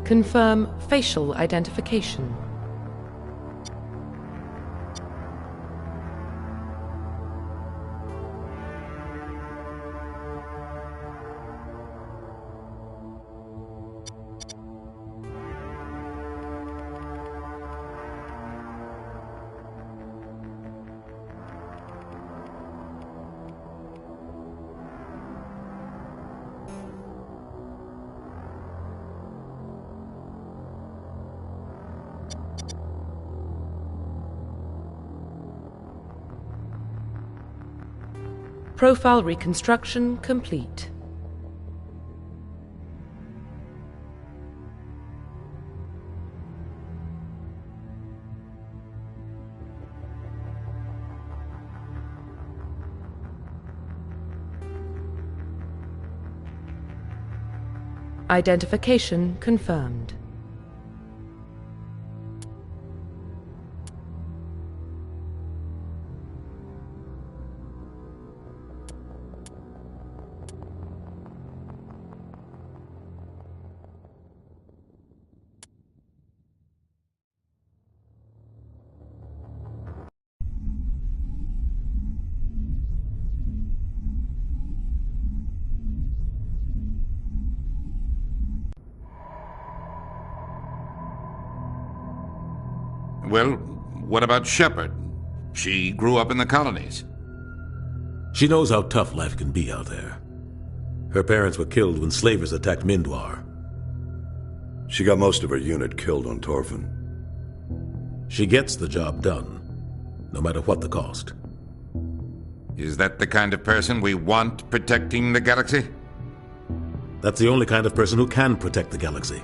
Confirm facial identification. Profile reconstruction complete. Identification confirmed. Well, what about Shephard? She grew up in the colonies. She knows how tough life can be out there. Her parents were killed when slavers attacked Mindwar. She got most of her unit killed on Torfin. She gets the job done, no matter what the cost. Is that the kind of person we want protecting the galaxy? That's the only kind of person who can protect the galaxy.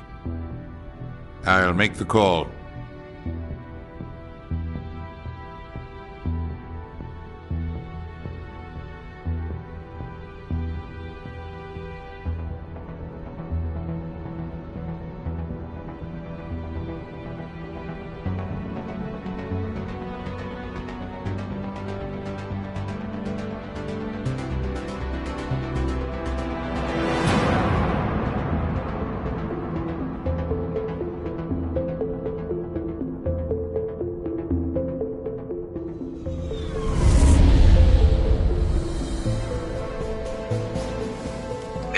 I'll make the call.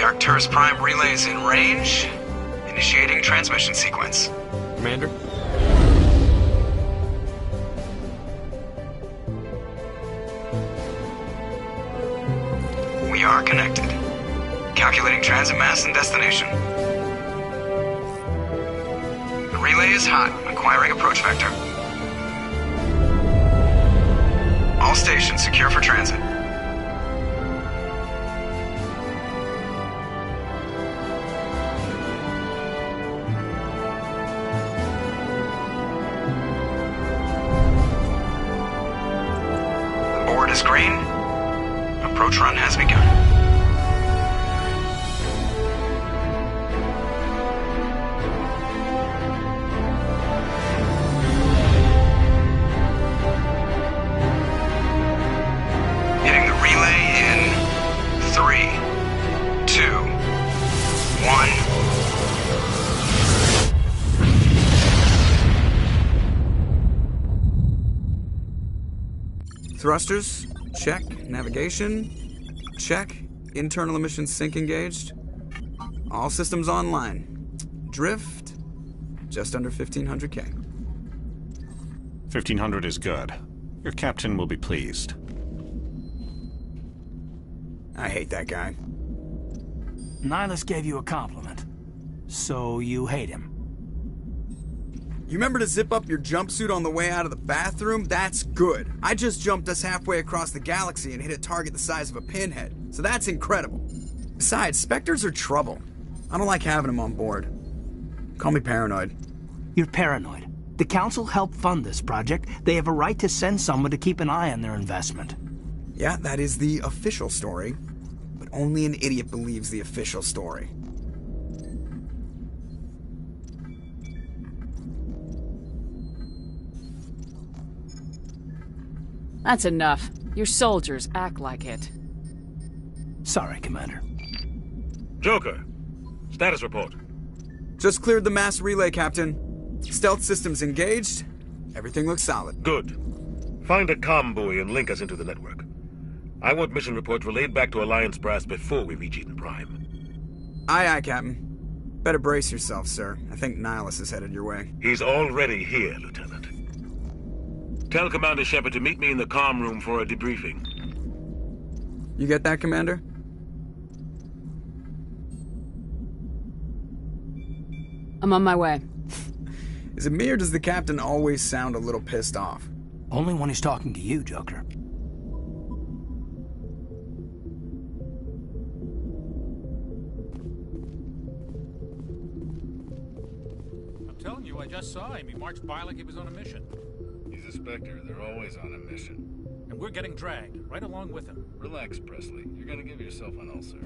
Arcturus Prime relays in range. Initiating transmission sequence. Commander? We are connected. Calculating transit mass and destination. The relay is hot. Acquiring approach vector. All stations secure for transit. Is green. Approach run has begun. Hitting the relay in 3, 2, 1. Thrusters, check. Navigation, check. Internal emissions sync engaged. All systems online. Drift, just under 1,500K. 1,500 is good. Your captain will be pleased. I hate that guy. Nihilus gave you a compliment. So you hate him. You remember to zip up your jumpsuit on the way out of the bathroom? That's good. I just jumped us halfway across the galaxy and hit a target the size of a pinhead, so that's incredible. Besides, Spectres are trouble. I don't like having them on board. Call me paranoid. You're paranoid. The Council helped fund this project. They have a right to send someone to keep an eye on their investment. Yeah, that is the official story. But only an idiot believes the official story. That's enough. Your soldiers act like it. Sorry, Commander. Joker, status report. Just cleared the mass relay, Captain. Stealth systems engaged. Everything looks solid. Good. Find a comm buoy and link us into the network. I want mission reports relayed back to Alliance Brass before we reach Eden Prime. Aye, aye, Captain. Better brace yourself, sir. I think Nihilus is headed your way. He's already here, Lieutenant. Tell Commander Shephard to meet me in the comm room for a debriefing. You get that, Commander? I'm on my way. Is it me or does the Captain always sound a little pissed off? Only when he's talking to you, Joker. I'm telling you, I just saw him. He marched by like he was on a mission. He's a Spectre. They're always on a mission. And we're getting dragged, right along with him. Relax, Presley. You're gonna give yourself an ulcer.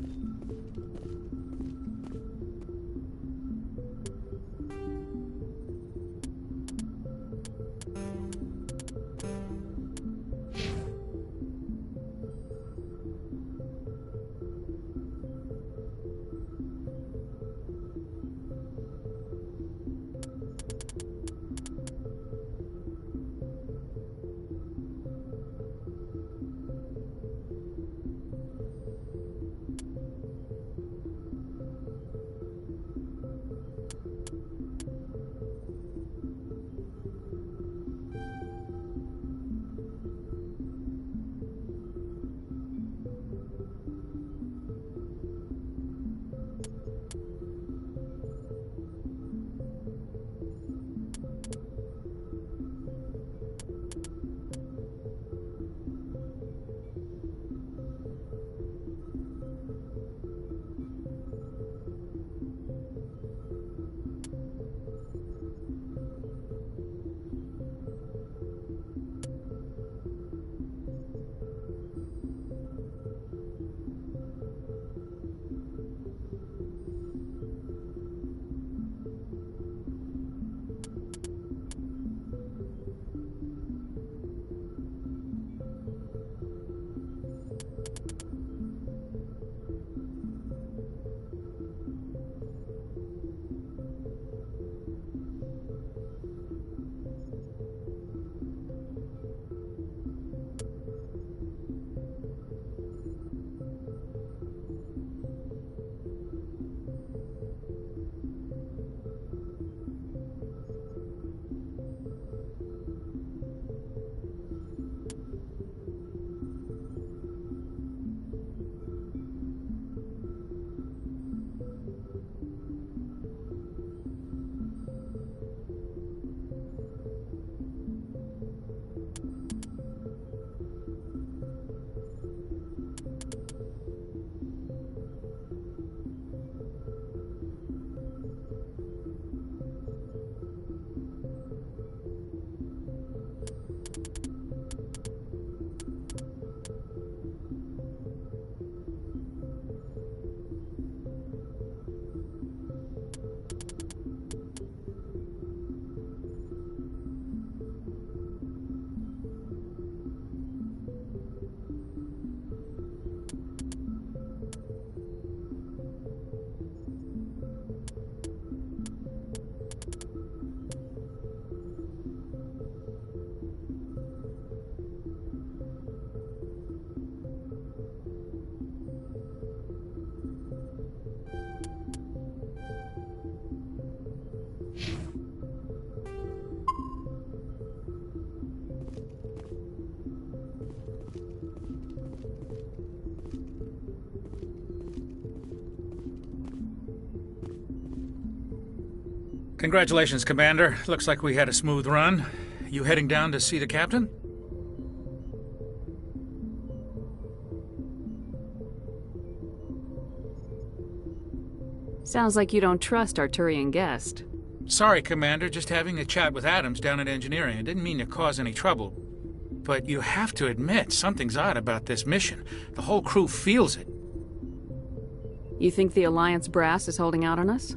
Congratulations, Commander. Looks like we had a smooth run. You heading down to see the Captain? Sounds like you don't trust our Turian guest. Sorry, Commander. Just having a chat with Adams down at Engineering. I didn't mean to cause any trouble. But you have to admit, something's odd about this mission. The whole crew feels it. You think the Alliance brass is holding out on us?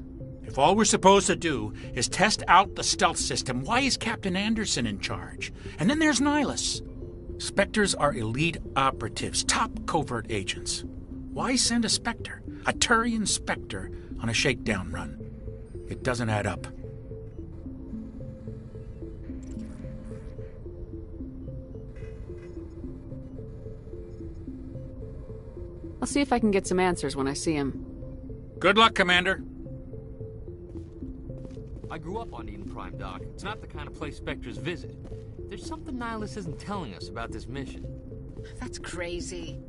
If all we're supposed to do is test out the stealth system, why is Captain Anderson in charge? And then there's Nihilus. Spectres are elite operatives, top covert agents. Why send a Spectre, a Turian Spectre, on a shakedown run? It doesn't add up. I'll see if I can get some answers when I see him. Good luck, Commander. I grew up on Eden Prime, Doc. It's not the kind of place Spectres visit. There's something Nihilus isn't telling us about this mission. That's crazy.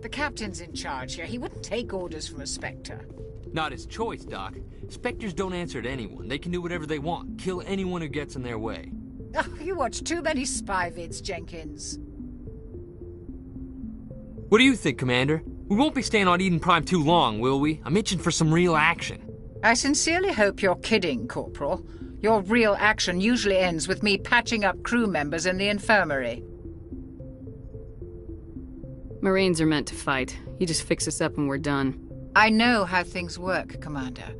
The captain's in charge here. He wouldn't take orders from a Spectre. Not his choice, Doc. Spectres don't answer to anyone. They can do whatever they want. Kill anyone who gets in their way. Oh, you watch too many spy vids, Jenkins. What do you think, Commander? We won't be staying on Eden Prime too long, will we? I'm itching for some real action. I sincerely hope you're kidding, Corporal. Your real action usually ends with me patching up crew members in the infirmary. Marines are meant to fight. You just fix us up and we're done. I know how things work, Commander.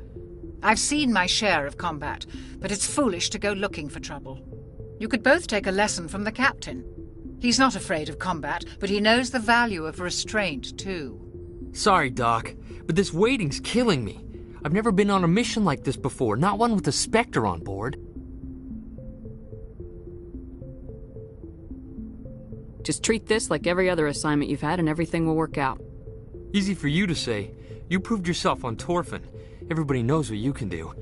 I've seen my share of combat, but it's foolish to go looking for trouble. You could both take a lesson from the captain. He's not afraid of combat, but he knows the value of restraint, too. Sorry, Doc, but this waiting's killing me. I've never been on a mission like this before, not one with a Spectre on board. Just treat this like every other assignment you've had and everything will work out. Easy for you to say. You proved yourself on Torfin. Everybody knows what you can do.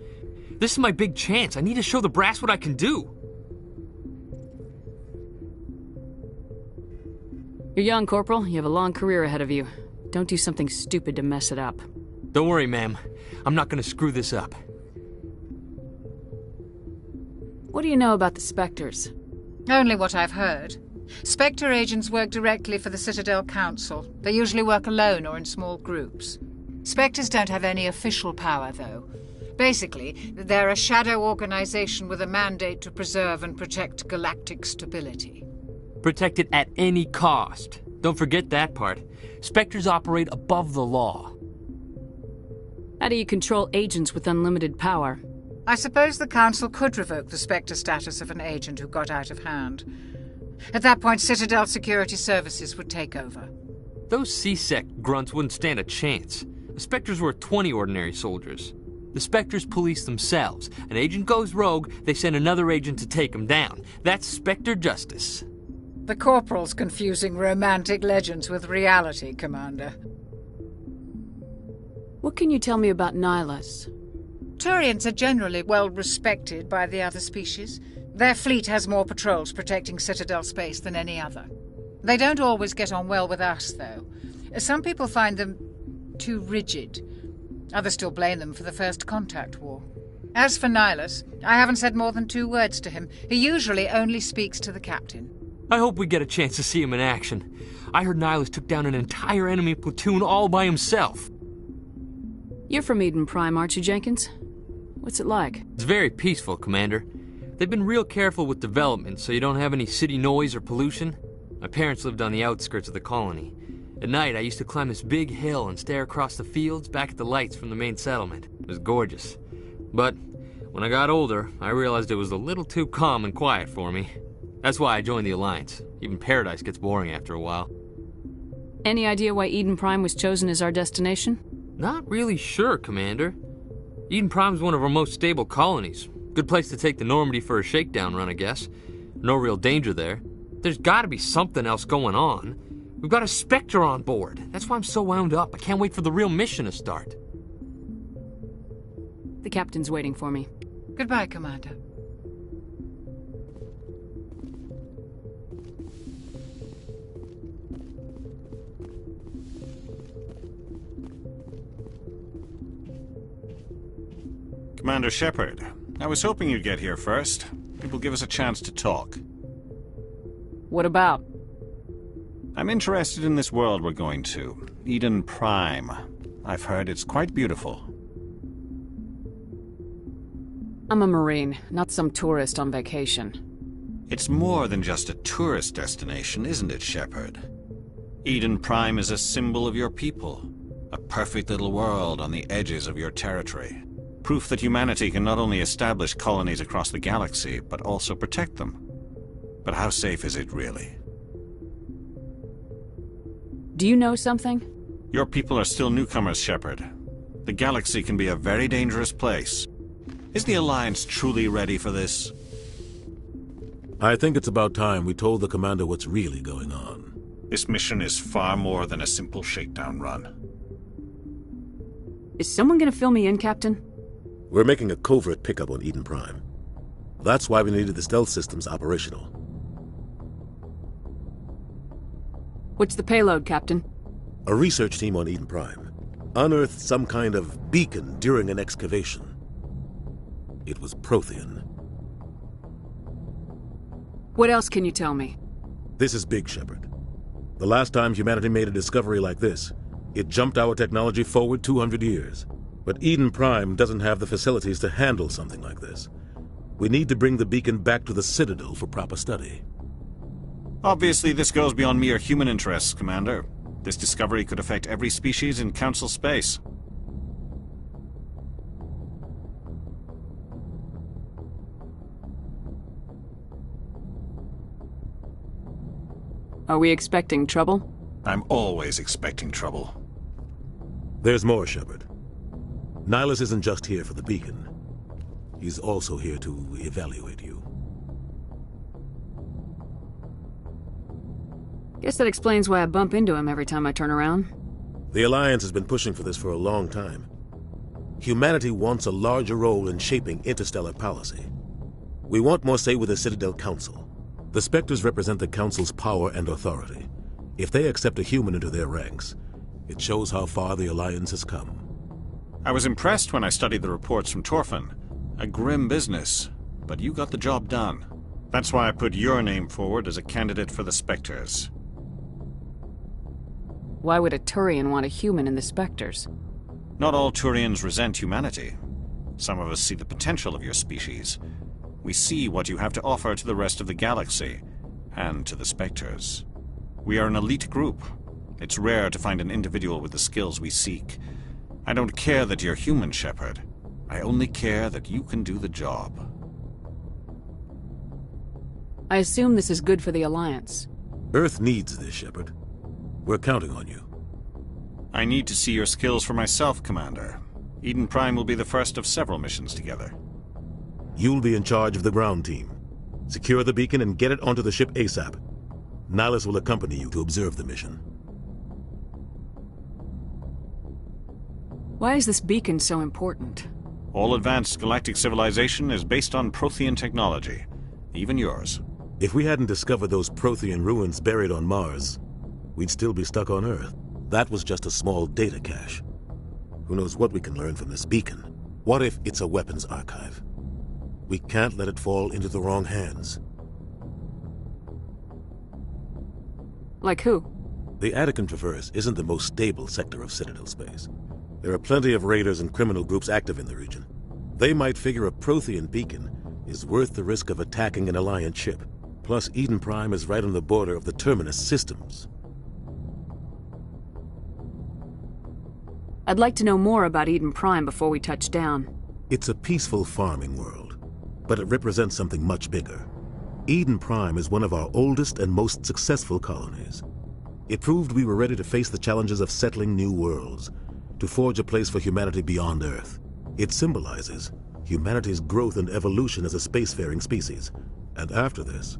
This is my big chance. I need to show the brass what I can do. You're young, Corporal. You have a long career ahead of you. Don't do something stupid to mess it up. Don't worry, ma'am. I'm not gonna screw this up. What do you know about the Spectres? Only what I've heard. Spectre agents work directly for the Citadel Council. They usually work alone or in small groups. Spectres don't have any official power, though. Basically, they're a shadow organization with a mandate to preserve and protect galactic stability. Protect it at any cost. Don't forget that part. Spectres operate above the law. How do you control agents with unlimited power? I suppose the Council could revoke the Spectre status of an agent who got out of hand. At that point, Citadel Security Services would take over. Those C-Sec grunts wouldn't stand a chance. The Spectres were 20 ordinary soldiers. The Spectres police themselves. An agent goes rogue, they send another agent to take him down. That's Spectre justice. The Corporal's confusing romantic legends with reality, Commander. What can you tell me about Nihilus? Turians are generally well respected by the other species. Their fleet has more patrols protecting Citadel space than any other. They don't always get on well with us, though. Some people find them too rigid. Others still blame them for the First Contact War. As for Nihilus, I haven't said more than 2 words to him. He usually only speaks to the captain. I hope we get a chance to see him in action. I heard Nihilus took down an entire enemy platoon all by himself. You're from Eden Prime, aren't you, Jenkins? What's it like? It's very peaceful, Commander. They've been real careful with development, so you don't have any city noise or pollution. My parents lived on the outskirts of the colony. At night, I used to climb this big hill and stare across the fields back at the lights from the main settlement. It was gorgeous. But when I got older, I realized it was a little too calm and quiet for me. That's why I joined the Alliance. Even Paradise gets boring after a while. Any idea why Eden Prime was chosen as our destination? Not really sure, Commander. Eden Prime's one of our most stable colonies. Good place to take the Normandy for a shakedown run, I guess. No real danger there. There's gotta be something else going on. We've got a Spectre on board. That's why I'm so wound up. I can't wait for the real mission to start. The captain's waiting for me. Goodbye, Commander. Commander Shephard, I was hoping you'd get here first. It will give us a chance to talk. What about? I'm interested in this world we're going to, Eden Prime. I've heard it's quite beautiful. I'm a Marine, not some tourist on vacation. It's more than just a tourist destination, isn't it, Shephard? Eden Prime is a symbol of your people. A perfect little world on the edges of your territory. Proof that humanity can not only establish colonies across the galaxy, but also protect them. But how safe is it really? Do you know something? Your people are still newcomers, Shephard. The galaxy can be a very dangerous place. Is the Alliance truly ready for this? I think it's about time we told the Commander what's really going on. This mission is far more than a simple shakedown run. Is someone gonna fill me in, Captain? We're making a covert pickup on Eden Prime. That's why we needed the stealth systems operational. What's the payload, Captain? A research team on Eden Prime unearthed some kind of beacon during an excavation. It was Prothean. What else can you tell me? This is big, Shephard. The last time humanity made a discovery like this, it jumped our technology forward 200 years. But Eden Prime doesn't have the facilities to handle something like this. We need to bring the beacon back to the Citadel for proper study. Obviously, this goes beyond mere human interests, Commander. This discovery could affect every species in Council space. Are we expecting trouble? I'm always expecting trouble. There's more, Shephard. Nihilus isn't just here for the beacon. He's also here to evaluate you. Guess that explains why I bump into him every time I turn around. The Alliance has been pushing for this for a long time. Humanity wants a larger role in shaping interstellar policy. We want more say with the Citadel Council. The Spectres represent the Council's power and authority. If they accept a human into their ranks, it shows how far the Alliance has come. I was impressed when I studied the reports from Torfin. A grim business, but you got the job done. That's why I put your name forward as a candidate for the Spectres. Why would a Turian want a human in the Spectres? Not all Turians resent humanity. Some of us see the potential of your species. We see what you have to offer to the rest of the galaxy, and to the Spectres. We are an elite group. It's rare to find an individual with the skills we seek. I don't care that you're human, Shephard. I only care that you can do the job. I assume this is good for the Alliance. Earth needs this, Shephard. We're counting on you. I need to see your skills for myself, Commander. Eden Prime will be the first of several missions together. You'll be in charge of the ground team. Secure the beacon and get it onto the ship ASAP. Nihilus will accompany you to observe the mission. Why is this beacon so important? All advanced galactic civilization is based on Prothean technology. Even yours. If we hadn't discovered those Prothean ruins buried on Mars, we'd still be stuck on Earth. That was just a small data cache. Who knows what we can learn from this beacon? What if it's a weapons archive? We can't let it fall into the wrong hands. Like who? The Attican Traverse isn't the most stable sector of Citadel space. There are plenty of raiders and criminal groups active in the region. They might figure a Prothean beacon is worth the risk of attacking an Alliance ship. Plus, Eden Prime is right on the border of the Terminus systems. I'd like to know more about Eden Prime before we touch down. It's a peaceful farming world, but it represents something much bigger. Eden Prime is one of our oldest and most successful colonies. It proved we were ready to face the challenges of settling new worlds, to forge a place for humanity beyond Earth. It symbolizes humanity's growth and evolution as a spacefaring species. And after this,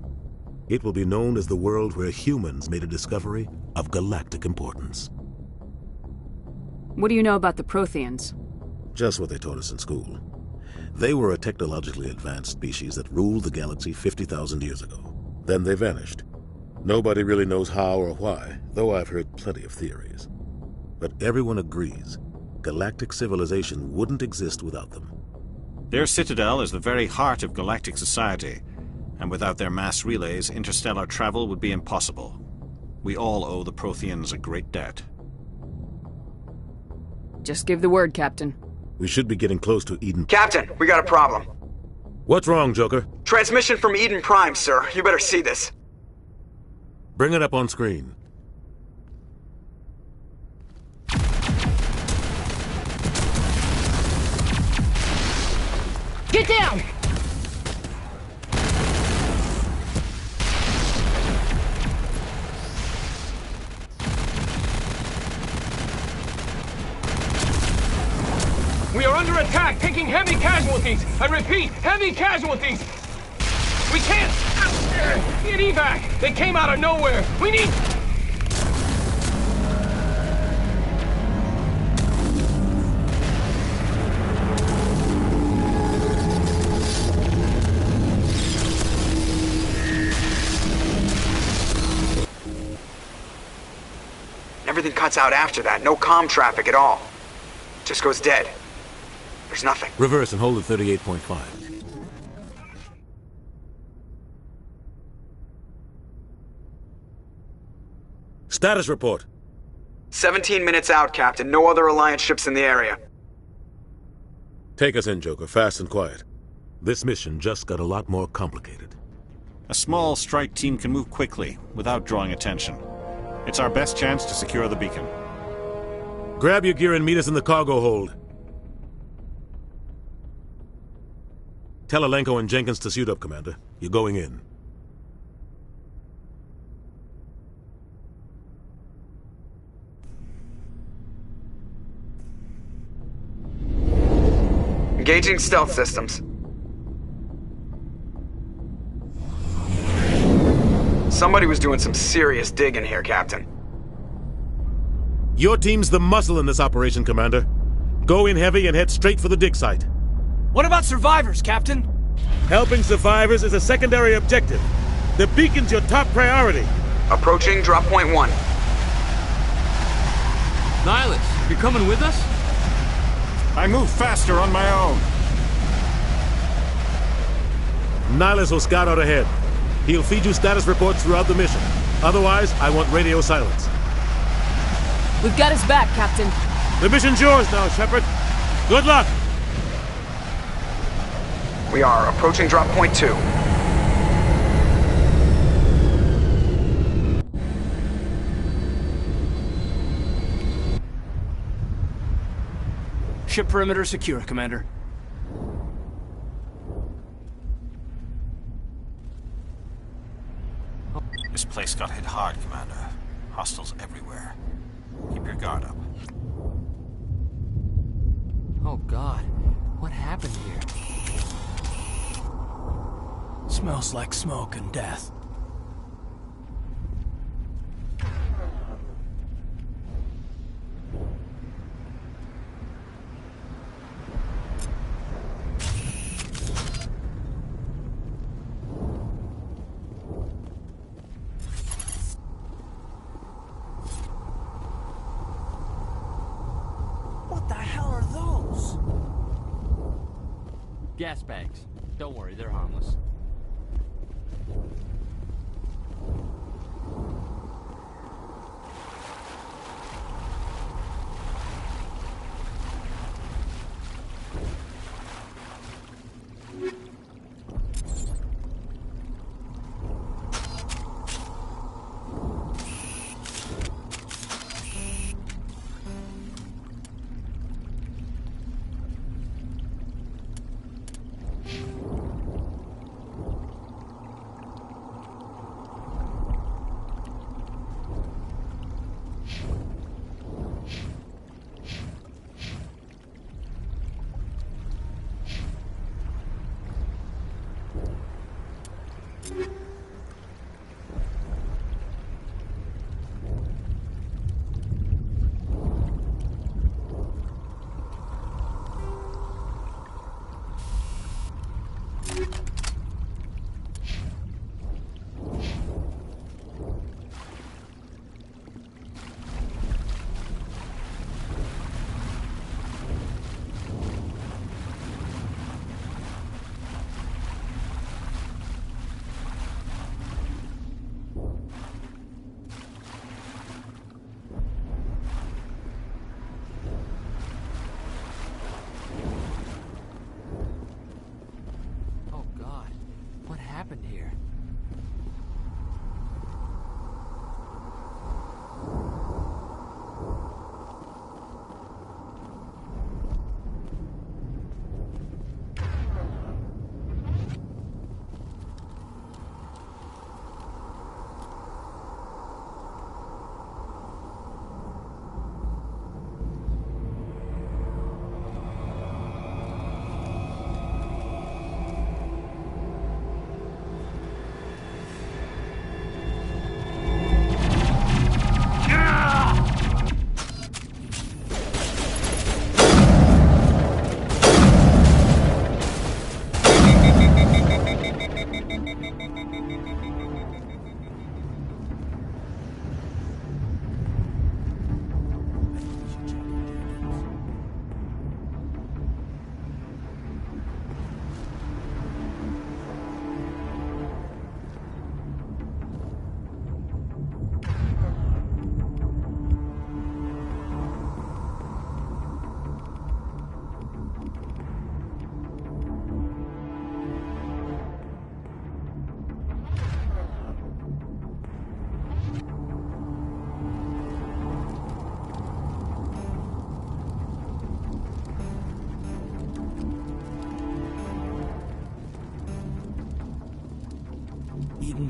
it will be known as the world where humans made a discovery of galactic importance. What do you know about the Protheans? Just what they taught us in school. They were a technologically advanced species that ruled the galaxy 50,000 years ago. Then they vanished. Nobody really knows how or why, though I've heard plenty of theories. But everyone agrees, galactic civilization wouldn't exist without them. Their citadel is the very heart of galactic society, and without their mass relays, interstellar travel would be impossible. We all owe the Protheans a great debt. Just give the word, Captain. We should be getting close to Eden. Captain, we got a problem. What's wrong, Joker? Transmission from Eden Prime, sir. You better see this. Bring it up on screen. Get down! We are under attack, taking heavy casualties. I repeat, heavy casualties. We can't get evac. They came out of nowhere. We need... Everything cuts out after that. No comm traffic at all. Just goes dead. There's nothing. Reverse and hold at 38.5. Status report. 17 minutes out, Captain. No other Alliance ships in the area. Take us in, Joker, fast and quiet. This mission just got a lot more complicated. A small strike team can move quickly, without drawing attention. It's our best chance to secure the beacon. Grab your gear and meet us in the cargo hold. Tell Alenko and Jenkins to suit up, Commander. You're going in. Engaging stealth systems. Somebody was doing some serious digging here, Captain. Your team's the muscle in this operation, Commander. Go in heavy and head straight for the dig site. What about survivors, Captain? Helping survivors is a secondary objective. The beacon's your top priority. Approaching drop point 1. Nihilus, you're coming with us? I move faster on my own. Nihilus will scout out ahead. He'll feed you status reports throughout the mission. Otherwise, I want radio silence. We've got his back, Captain. The mission's yours now, Shephard. Good luck! We are approaching drop point 2. Ship perimeter secure, Commander. This place got hit hard, Commander. Hostiles everywhere. Keep your guard up. Oh, God. What happened here? Smells like smoke and death. What the hell are those? Gas bags. Don't worry, they're harmless.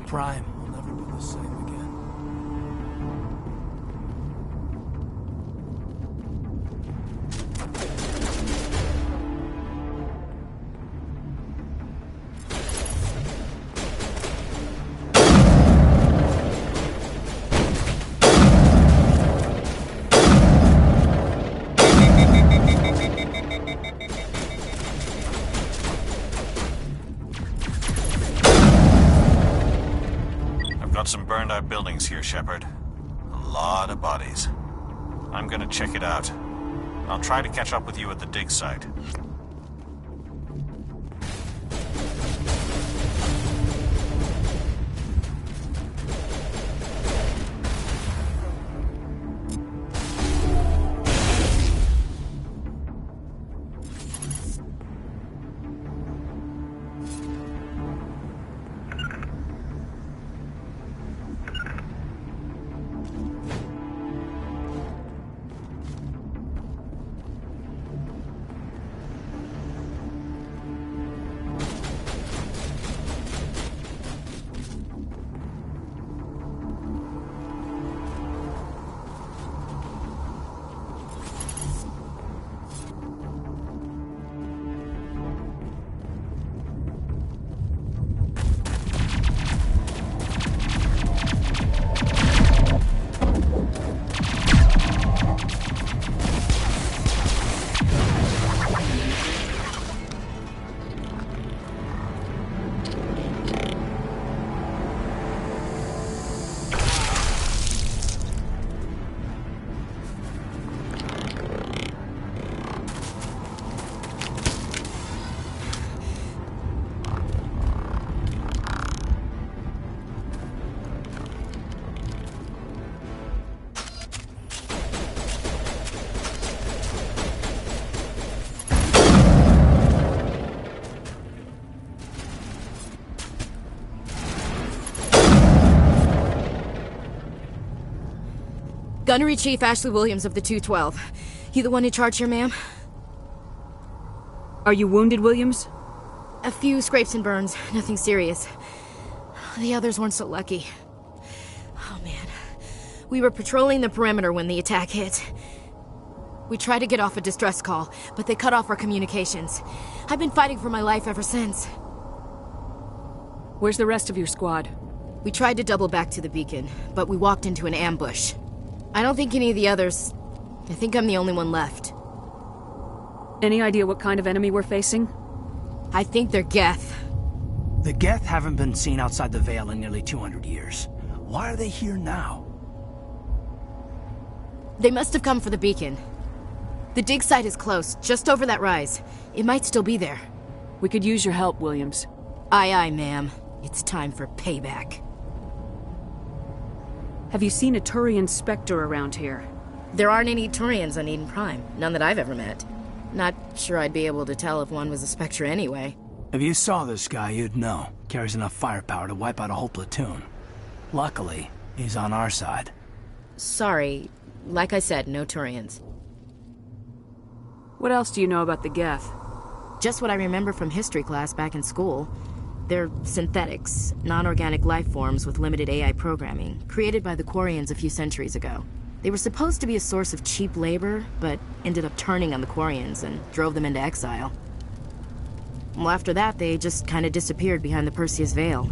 Prime will never be the same again. Some burned-out buildings here, Shephard. A lot of bodies. I'm gonna check it out. I'll try to catch up with you at the dig site. Gunnery Chief Ashley Williams of the 212. You the one in charge here, ma'am? Are you wounded, Williams? A few scrapes and burns, nothing serious. The others weren't so lucky. Oh man. We were patrolling the perimeter when the attack hit. We tried to get off a distress call, but they cut off our communications. I've been fighting for my life ever since. Where's the rest of your squad? We tried to double back to the beacon, but we walked into an ambush. I don't think any of the others... I think I'm the only one left. Any idea what kind of enemy we're facing? I think they're Geth. The Geth haven't been seen outside the Veil in nearly 200 years. Why are they here now? They must have come for the beacon. The dig site is close, just over that rise. It might still be there. We could use your help, Williams. Aye, aye, ma'am. It's time for payback. Have you seen a Turian Spectre around here? There aren't any Turians on Eden Prime. None that I've ever met. Not sure I'd be able to tell if one was a Spectre anyway. If you saw this guy, you'd know. Carries enough firepower to wipe out a whole platoon. Luckily, he's on our side. Sorry. Like I said, no Turians. What else do you know about the Geth? Just what I remember from history class back in school. They're synthetics, non-organic life forms with limited AI programming, created by the Quarians a few centuries ago. They were supposed to be a source of cheap labor, but ended up turning on the Quarians and drove them into exile. Well, after that, they just kind of disappeared behind the Perseus Veil.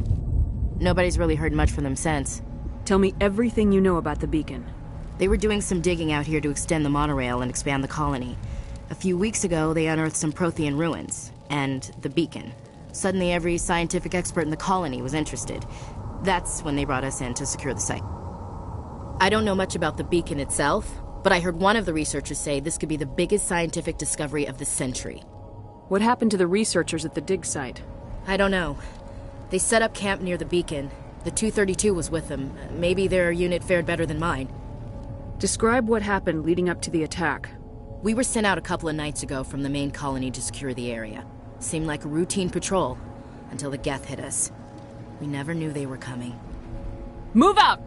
Nobody's really heard much from them since. Tell me everything you know about the beacon. They were doing some digging out here to extend the monorail and expand the colony. A few weeks ago, they unearthed some Prothean ruins, and the beacon. Suddenly, every scientific expert in the colony was interested. That's when they brought us in to secure the site. I don't know much about the beacon itself, but I heard one of the researchers say this could be the biggest scientific discovery of the century. What happened to the researchers at the dig site? I don't know. They set up camp near the beacon. The 232 was with them. Maybe their unit fared better than mine. Describe what happened leading up to the attack. We were sent out a couple of nights ago from the main colony to secure the area. Seemed like a routine patrol, until the Geth hit us. We never knew they were coming. Move out!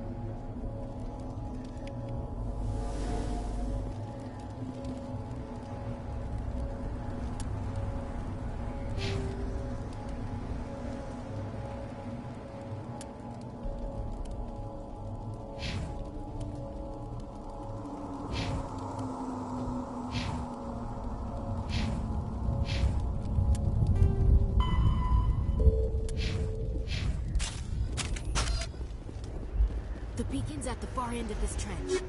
far end of this trench.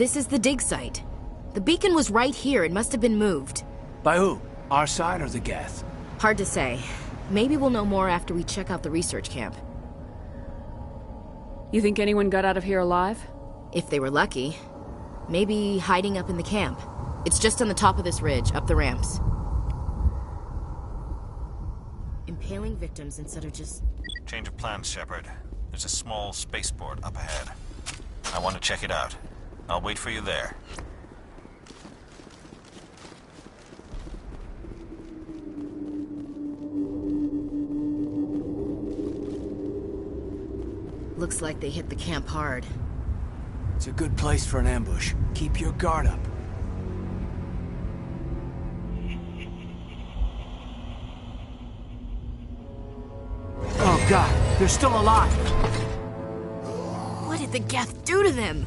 This is the dig site. The beacon was right here. It must have been moved. By who? Our side or the Geth? Hard to say. Maybe we'll know more after we check out the research camp. You think anyone got out of here alive? If they were lucky. Maybe hiding up in the camp. It's just on the top of this ridge, up the ramps. Impaling victims instead of just... Change of plans, Shephard. There's a small spaceport up ahead. I want to check it out. I'll wait for you there. Looks like they hit the camp hard. It's a good place for an ambush. Keep your guard up. God, they're still alive. What did the Geth do to them?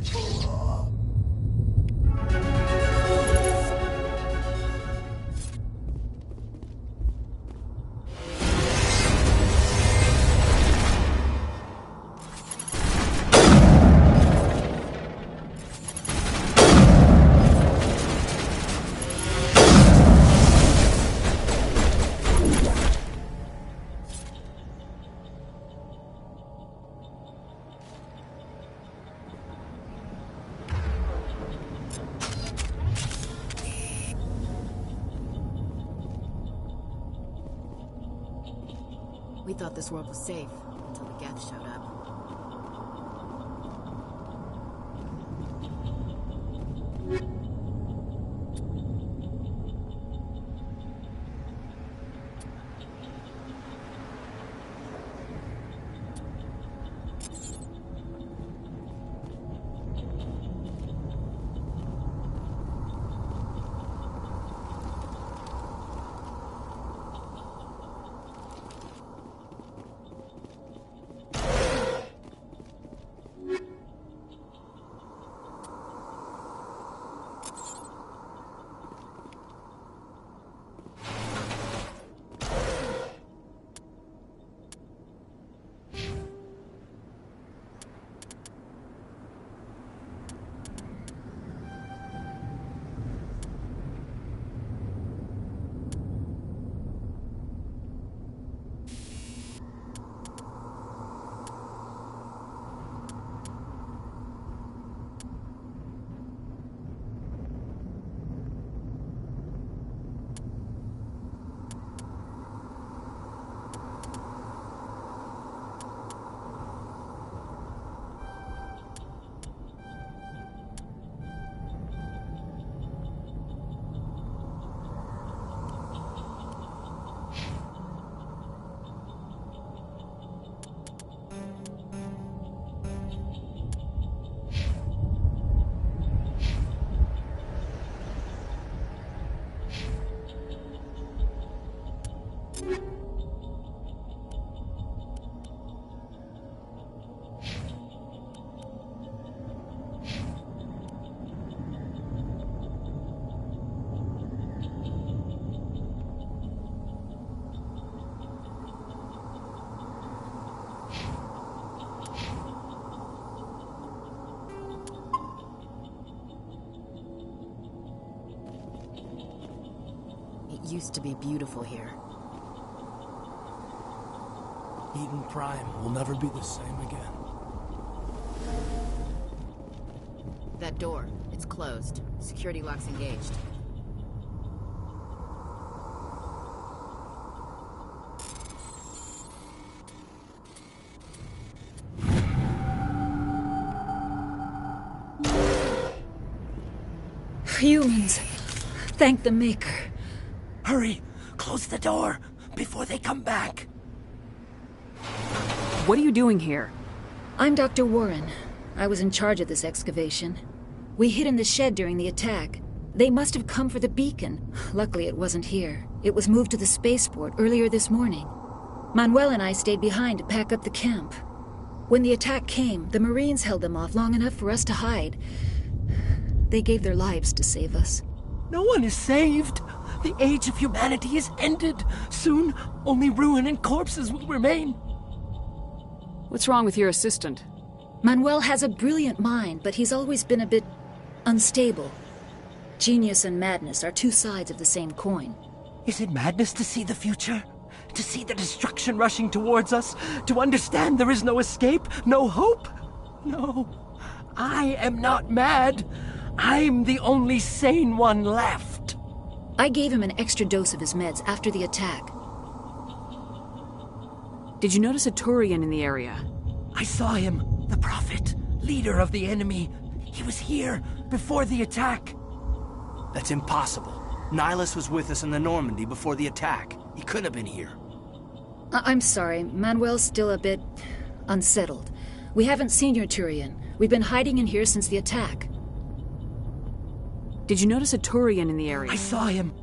We thought this world was safe until the Geth showed up. It used to be beautiful here. Eden Prime will never be the same again. That door, it's closed. Security lock's engaged. Humans. Thank the Maker. Hurry! Close the door before they come back. What are you doing here? I'm Dr. Warren. I was in charge of this excavation. We hid in the shed during the attack. They must have come for the beacon. Luckily, it wasn't here. It was moved to the spaceport earlier this morning. Manuel and I stayed behind to pack up the camp. When the attack came, the Marines held them off long enough for us to hide. They gave their lives to save us. No one is saved. The age of humanity is ended. Soon, only ruin and corpses will remain. What's wrong with your assistant? Manuel has a brilliant mind, but he's always been a bit unstable. Genius and madness are two sides of the same coin. Is it madness to see the future? To see the destruction rushing towards us? To understand there is no escape? No hope? No. I am not mad. I'm the only sane one left. I gave him an extra dose of his meds after the attack. Did you notice a Turian in the area? I saw him. The Prophet, leader of the enemy. He was here before the attack. That's impossible. Nihilus was with us in the Normandy before the attack. He couldn't have been here. I'm sorry. Manuel's still a bit unsettled. We haven't seen your Turian. We've been hiding in here since the attack. Did you notice a Turian in the area? I saw him.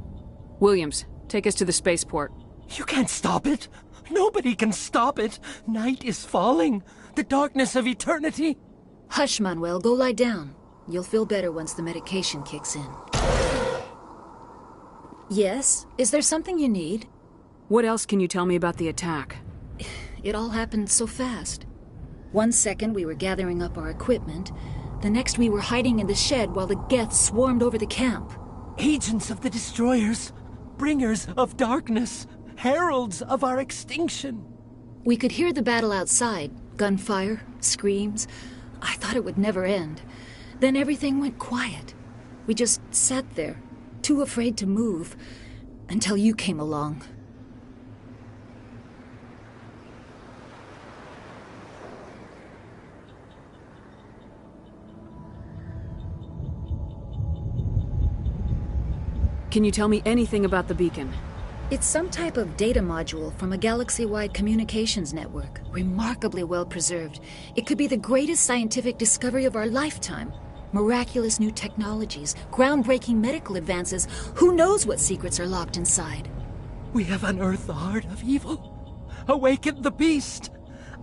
Williams, take us to the spaceport. You can't stop it. Nobody can stop it. Night is falling. The darkness of eternity. Hush, Manuel. Go lie down. You'll feel better once the medication kicks in. Yes? Is there something you need? What else can you tell me about the attack? It all happened so fast. 1 second we were gathering up our equipment. The next we were hiding in the shed while the Geth swarmed over the camp. Agents of the destroyers. Bringers of darkness. Heralds of our extinction. We could hear the battle outside. Gunfire, screams. I thought it would never end. Then everything went quiet. We just sat there, too afraid to move, until you came along. Can you tell me anything about the beacon? It's some type of data module from a galaxy-wide communications network. Remarkably well preserved. It could be the greatest scientific discovery of our lifetime. Miraculous new technologies, groundbreaking medical advances. Who knows what secrets are locked inside? We have unearthed the heart of evil. Awakened the beast.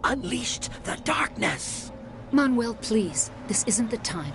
Unleashed the darkness. Manuel, please. This isn't the time.